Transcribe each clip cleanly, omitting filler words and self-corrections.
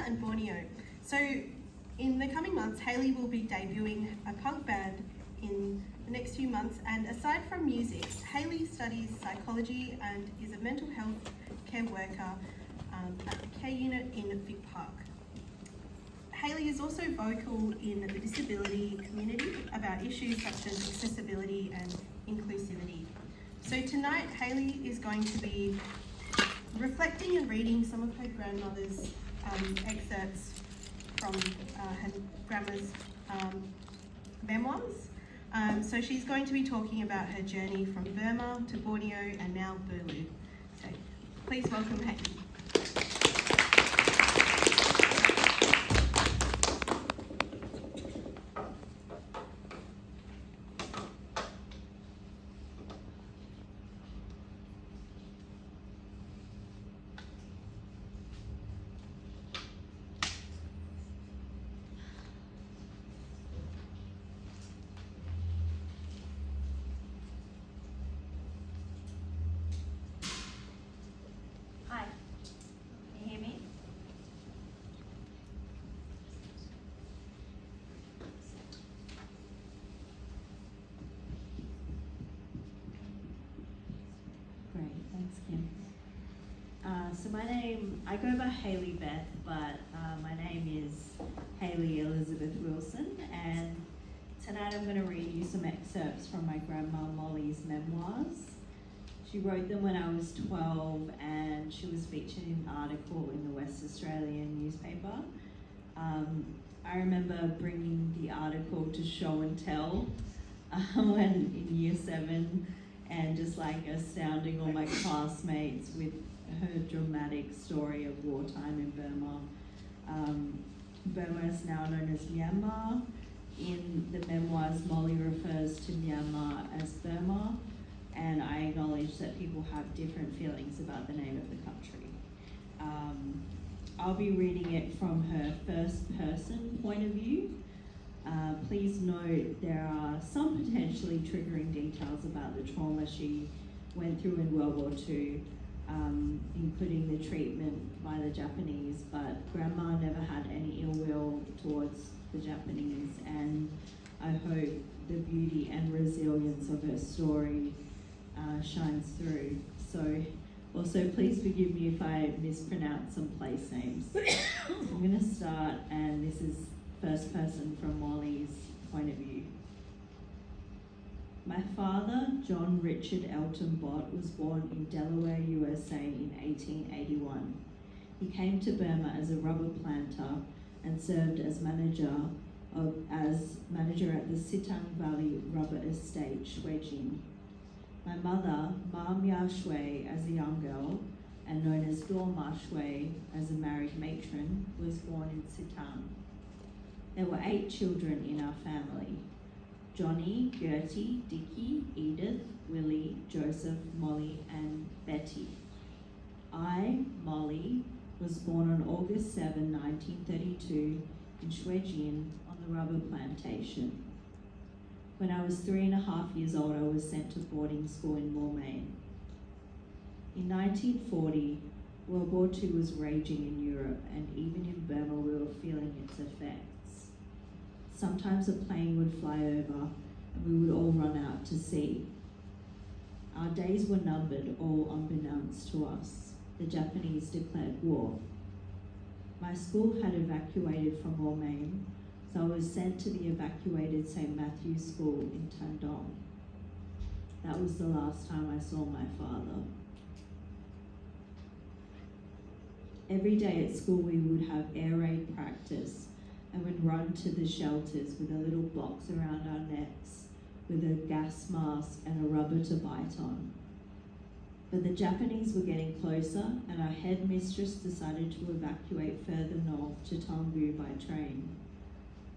and Borneo. So in the coming months, Hayley will be debuting a punk band in the next few months, and aside from music, Hayley studies psychology and is a mental health care worker at the care unit in Vic Park. Hayley is also vocal in the disability community about issues such as accessibility and inclusivity. So tonight, Hayley is going to be reflecting and reading some of her grandmother's excerpts from her grandma's memoirs. So she's going to be talking about her journey from Burma to Borneo and now Boorloo. So please welcome Hayley. Hi, can you hear me? Great, thanks Kim. So I go by Hayley Beth, but my name is Hayley Elizabeth Wilson, and tonight I'm going to read you some excerpts from my grandma Molly's memoirs. She wrote them when I was 12, and she was featured in an article in the West Australian newspaper. I remember bringing the article to show and tell when in year 7, and just like astounding all my classmates with her dramatic story of wartime in Burma. Burma is now known as Myanmar. In the memoirs, Molly refers to Myanmar as Burma, and I acknowledge that people have different feelings about the name of the country. I'll be reading it from her first person point of view. Please note there are some potentially triggering details about the trauma she went through in World War II, including the treatment by the Japanese, but Grandma never had any ill will towards the Japanese, and I hope the beauty and resilience of her story shines through. So also please forgive me if I mispronounce some place names. I'm going to start, and this is first person from Molly's point of view. My father, John Richard Elton Bott, was born in Delaware, USA in 1881. He came to Burma as a rubber planter and served as manager at the Sitang Valley Rubber Estate, Shwejin. My mother, Ma Mia Shwe, as a young girl, and known as Dor Ma Shwe as a married matron, was born in Sitang. There were 8 children in our family: Johnny, Gertie, Dickie, Edith, Willie, Joseph, Molly, and Betty. I, Molly, was born on August 7, 1932 in Shwejin on the rubber plantation. When I was 3.5 years old, I was sent to boarding school in Moulmein. In 1940, World War II was raging in Europe, and even in Burma we were feeling its effects. Sometimes a plane would fly over and we would all run out to sea. Our days were numbered, all unbeknownst to us. The Japanese declared war. My school had evacuated from Moulmein, so I was sent to the evacuated St. Matthew's School in Tandong. That was the last time I saw my father. Every day at school we would have air raid practice and would run to the shelters with a little box around our necks with a gas mask and a rubber to bite on. But the Japanese were getting closer, and our headmistress decided to evacuate further north to Tonggu by train.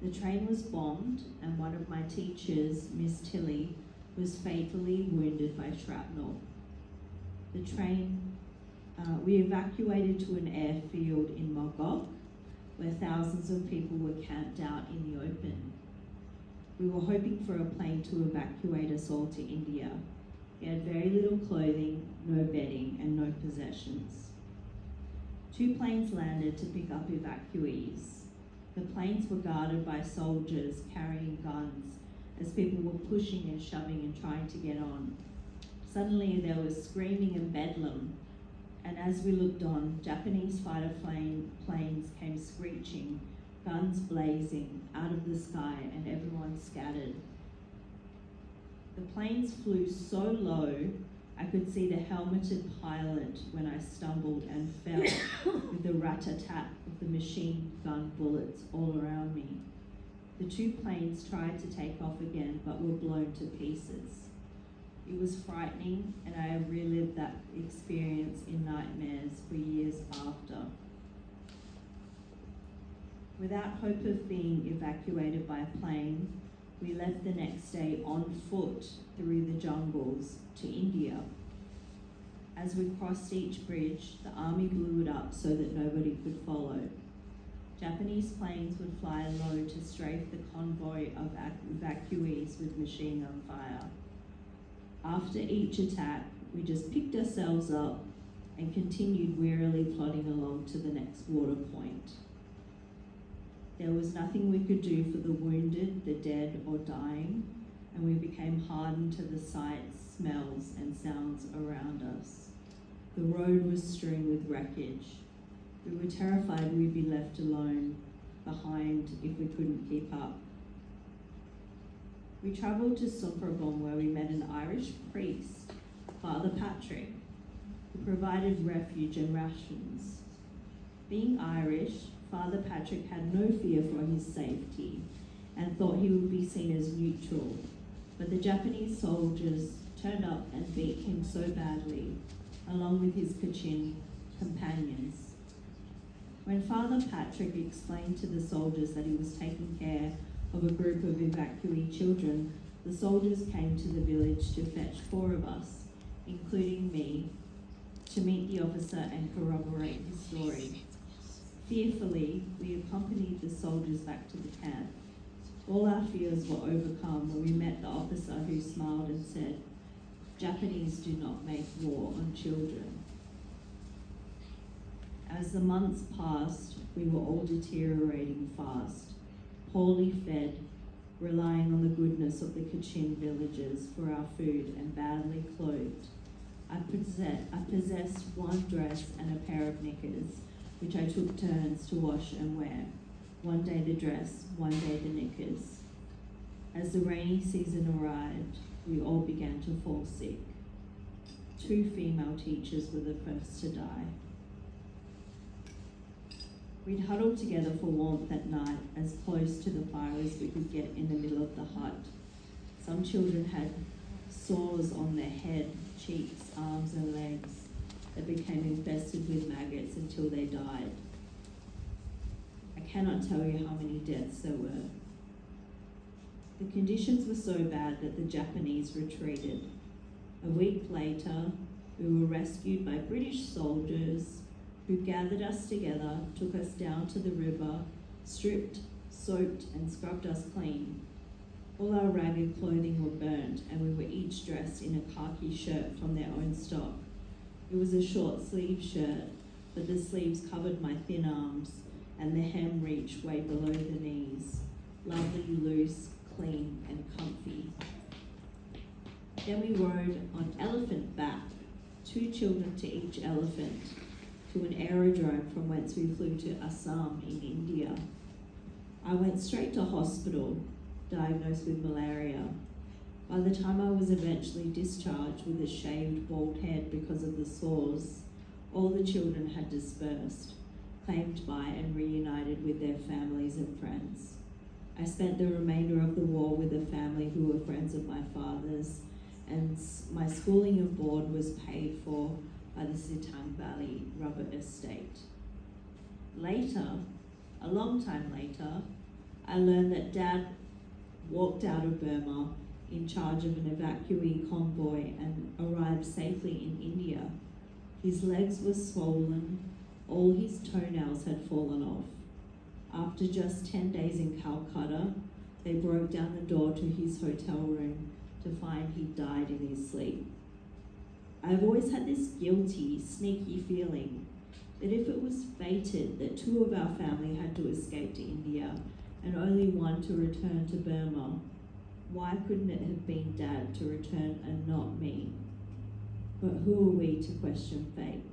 The train was bombed, and one of my teachers, Miss Tilly, was fatally wounded by shrapnel. We evacuated to an airfield in Mogok, where thousands of people were camped out in the open. We were hoping for a plane to evacuate us all to India. We had very little clothing, no bedding, and no possessions. 2 planes landed to pick up evacuees. The planes were guarded by soldiers carrying guns as people were pushing and shoving and trying to get on. Suddenly there was screaming and bedlam, and as we looked on, Japanese fighter planes came screeching, guns blazing out of the sky, and everyone scattered. The planes flew so low I could see the helmeted pilot when I stumbled and fell with the rat-a-tat of the machine gun bullets all around me. The 2 planes tried to take off again but were blown to pieces. It was frightening, and I have relived that experience in nightmares for years after. Without hope of being evacuated by plane, we left the next day on foot through the jungles to India. As we crossed each bridge, the army blew it up so that nobody could follow. Japanese planes would fly low to strafe the convoy of evacuees with machine gun fire. After each attack, we just picked ourselves up and continued wearily plodding along to the next water point. There was nothing we could do for the wounded, the dead, or dying, and we became hardened to the sights, smells, and sounds around us. The road was strewn with wreckage. We were terrified we'd be left alone behind if we couldn't keep up. We travelled to Sophrabom, where we met an Irish priest, Father Patrick, who provided refuge and rations. Being Irish, Father Patrick had no fear for his safety and thought he would be seen as neutral, but the Japanese soldiers turned up and beat him so badly, along with his Kachin companions. When Father Patrick explained to the soldiers that he was taking care of a group of evacuee children, the soldiers came to the village to fetch 4 of us, including me, to meet the officer and corroborate his story. Fearfully, we accompanied the soldiers back to the camp. All our fears were overcome when we met the officer who smiled and said, "Japanese do not make war on children." As the months passed, we were all deteriorating fast, poorly fed, relying on the goodness of the Kachin villagers for our food, and badly clothed. I possessed 1 dress and a pair of knickers, which I took turns to wash and wear. One day the dress, one day the knickers. As the rainy season arrived, we all began to fall sick. 2 female teachers were the first to die. We'd huddled together for warmth at night, as close to the fire as we could get in the middle of the hut. Some children had sores on their head, cheeks, arms and legs that became infested with maggots until they died. I cannot tell you how many deaths there were. The conditions were so bad that the Japanese retreated. A week later, we were rescued by British soldiers who gathered us together, took us down to the river, stripped, soaped, and scrubbed us clean. All our ragged clothing were burnt, and we were each dressed in a khaki shirt from their own stock. It was a short-sleeved shirt, but the sleeves covered my thin arms, and the hem reached way below the knees. Lovely, loose, clean, and comfy. Then we rode on elephant back, 2 children to each elephant, to an aerodrome from whence we flew to Assam in India. I went straight to hospital, diagnosed with malaria. By the time I was eventually discharged with a shaved bald head because of the sores, all the children had dispersed, claimed by and reunited with their families and friends. I spent the remainder of the war with a family who were friends of my father's, and my schooling and board was paid for by the Sitang Valley rubber estate. Later, a long time later, I learned that Dad walked out of Burma in charge of an evacuee convoy and arrived safely in India. His legs were swollen, all his toenails had fallen off. After just 10 days in Calcutta, they broke down the door to his hotel room to find he died in his sleep. I've always had this guilty, sneaky feeling that if it was fated that 2 of our family had to escape to India and only one to return to Burma, why couldn't it have been Dad to return and not me? But who are we to question fate?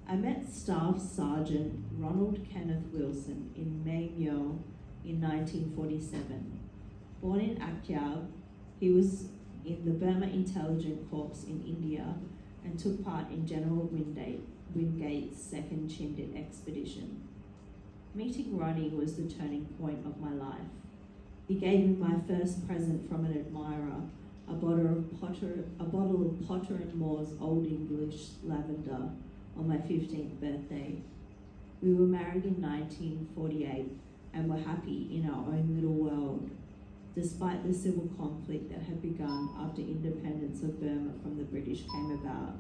I met Staff Sergeant Ronald Kenneth Wilson in Memoirs in 1947. Born in Akyab, he was in the Burma Intelligence Corps in India and took part in General Wingate's second Chindit expedition. Meeting Ronnie was the turning point of my life. He gave me my first present from an admirer, a bottle of Potter and Moore's Old English lavender on my 15th birthday. We were married in 1948 and were happy in our own little world, despite the civil conflict that had begun after independence of Burma from the British came about.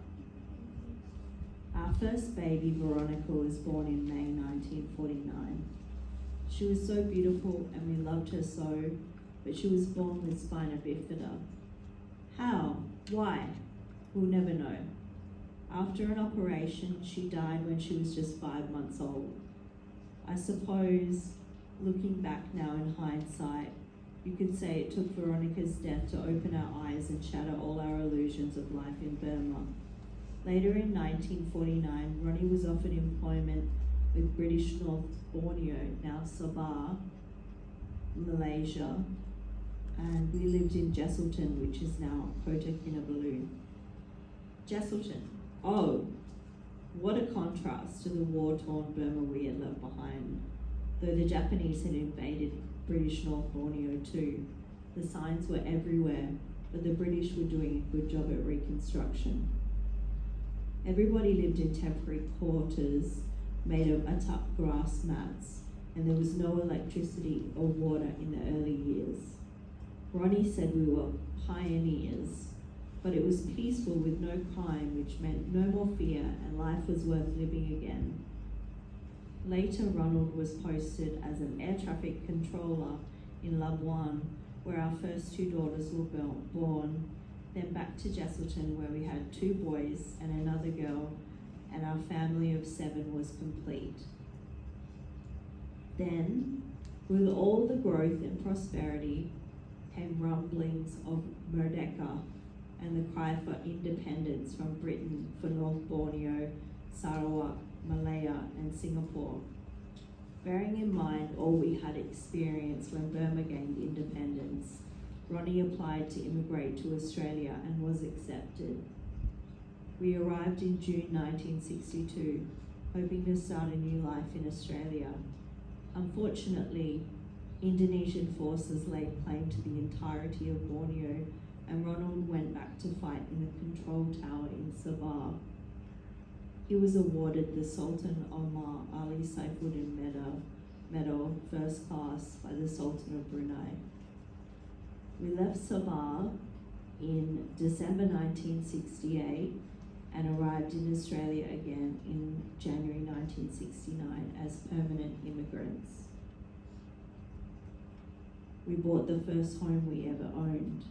Our first baby, Veronica, was born in May 1949. She was so beautiful and we loved her so, but she was born with spina bifida. How? Why? We'll never know. After an operation, she died when she was just 5 months old. I suppose, looking back now in hindsight, you could say it took Veronica's death to open our eyes and shatter all our illusions of life in Burma. Later in 1949, Ronnie was offered employment with British North Borneo, now Sabah, Malaysia, and we lived in Jesselton, which is now Kota Kinabalu. Jesselton. Oh, what a contrast to the war-torn Burma we had left behind. Though the Japanese had invaded British North Borneo too, the signs were everywhere, but the British were doing a good job at reconstruction. Everybody lived in temporary quarters made of atap grass mats, and there was no electricity or water in the early years. Ronnie said we were pioneers, but it was peaceful with no crime, which meant no more fear and life was worth living again. Later, Ronald was posted as an air traffic controller in Labuan, where our first 2 daughters were born, then back to Jesselton, where we had 2 boys and another girl, and our family of 7 was complete. Then, with all the growth and prosperity, came rumblings of Merdeka and the cry for independence from Britain for North Borneo, Sarawak, Malaya and Singapore. Bearing in mind all we had experienced when Burma gained independence, Ronnie applied to immigrate to Australia and was accepted. We arrived in June 1962, hoping to start a new life in Australia. Unfortunately, Indonesian forces laid claim to the entirety of Borneo, and Ronald went back to fight in the control tower in Sabah. He was awarded the Sultan Omar Ali Saifuddin Medal, First Class, by the Sultan of Brunei. We left Sabah in December 1968 and arrived in Australia again in January 1969 as permanent immigrants. We bought the first home we ever owned.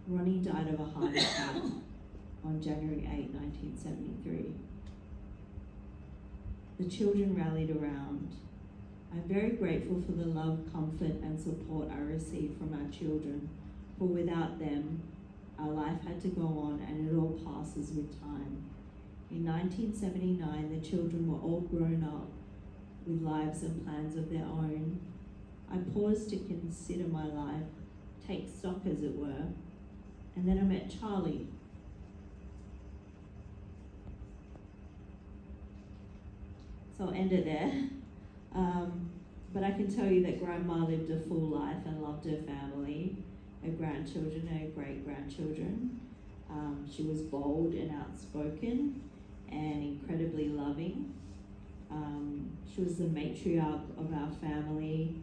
Ronnie died of a heart attack on January 8, 1973. The children rallied around. I'm very grateful for the love, comfort and support I received from our children, for without them, our life had to go on and it all passes with time. In 1979, the children were all grown up with lives and plans of their own. I paused to consider my life, take stock as it were, and then I met Charlie. So I'll end it there. But I can tell you that Grandma lived a full life and loved her family, her grandchildren, her great-grandchildren. She was bold and outspoken and incredibly loving. She was the matriarch of our family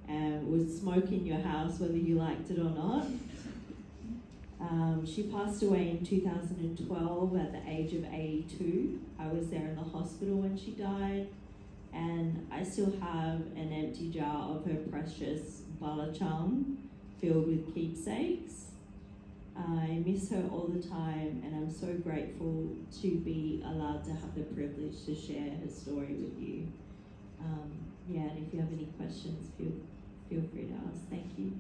and would smoke in your house whether you liked it or not. She passed away in 2012 at the age of 82. I was there in the hospital when she died, and I still have an empty jar of her precious balachang filled with keepsakes. I miss her all the time, and I'm so grateful to be allowed to have the privilege to share her story with you. And if you have any questions, feel free to ask. Thank you.